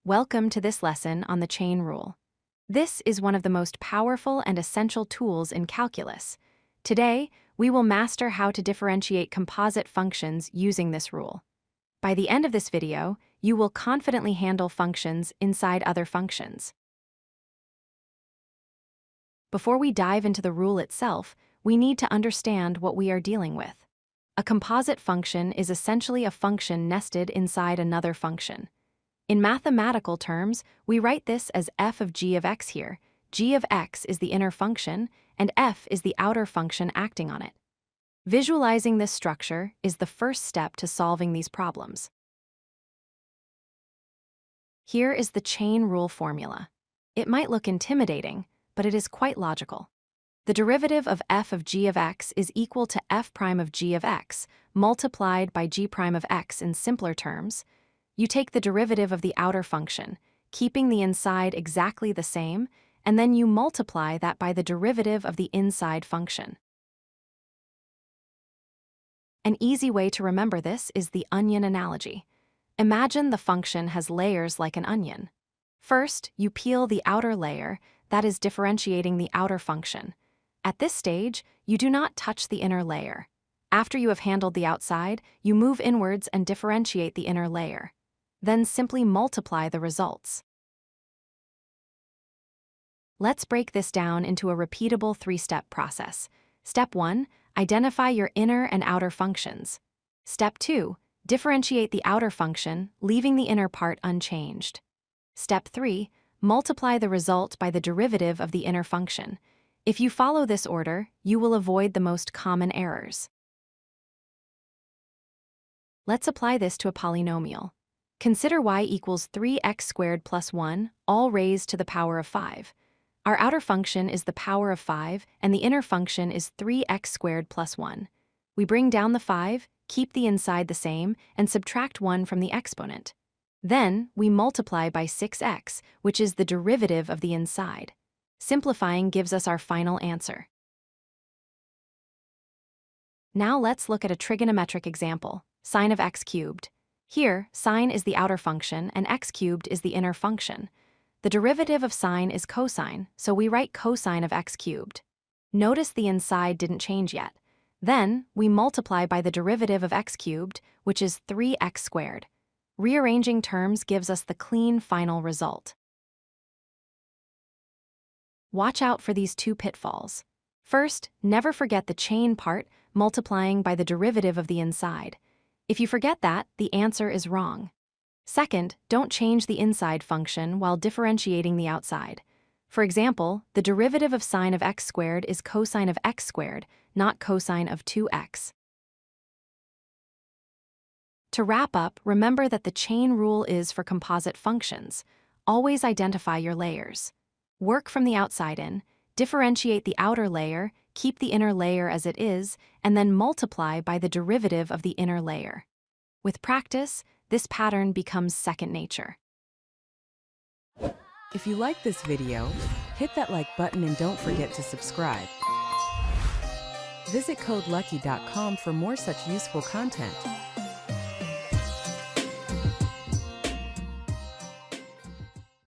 Welcome to this lesson on the chain rule. This is one of the most powerful and essential tools in calculus. Today, we will master how to differentiate composite functions using this rule. By the end of this video, you will confidently handle functions inside other functions. Before we dive into the rule itself, we need to understand what we are dealing with. A composite function is essentially a function nested inside another function. In mathematical terms, we write this as f of g of x here. G of x is the inner function, and f is the outer function acting on it. Visualizing this structure is the first step to solving these problems. Here is the chain rule formula. It might look intimidating, but it is quite logical. The derivative of f of g of x is equal to f prime of g of x multiplied by g prime of x. In simpler terms, you take the derivative of the outer function, keeping the inside exactly the same, and then you multiply that by the derivative of the inside function. An easy way to remember this is the onion analogy. Imagine the function has layers like an onion. First, you peel the outer layer, that is differentiating the outer function. At this stage, you do not touch the inner layer. After you have handled the outside, you move inwards and differentiate the inner layer. Then simply multiply the results. Let's break this down into a repeatable three-step process. Step 1, identify your inner and outer functions. Step 2, differentiate the outer function, leaving the inner part unchanged. Step 3, multiply the result by the derivative of the inner function. If you follow this order, you will avoid the most common errors. Let's apply this to a polynomial. Consider y equals 3x squared plus 1, all raised to the power of 5. Our outer function is the power of 5, and the inner function is 3x squared plus 1. We bring down the 5, keep the inside the same, and subtract 1 from the exponent. Then, we multiply by 6x, which is the derivative of the inside. Simplifying gives us our final answer. Now let's look at a trigonometric example, sine of x cubed. Here, sine is the outer function and x cubed is the inner function. The derivative of sine is cosine, so we write cosine of x cubed. Notice the inside didn't change yet. Then, we multiply by the derivative of x cubed, which is 3x squared. Rearranging terms gives us the clean final result. Watch out for these two pitfalls. First, never forget the chain part, multiplying by the derivative of the inside. If you forget that, the answer is wrong. Second, don't change the inside function while differentiating the outside. For example, the derivative of sine of x squared is cosine of x squared, not cosine of 2x. To wrap up, remember that the chain rule is for composite functions. Always identify your layers. Work from the outside in, differentiate the outer layer, keep the inner layer as it is, and then multiply by the derivative of the inner layer. With practice, this pattern becomes second nature. If you like this video, hit that like button and don't forget to subscribe. Visit codelucky.com for more such useful content.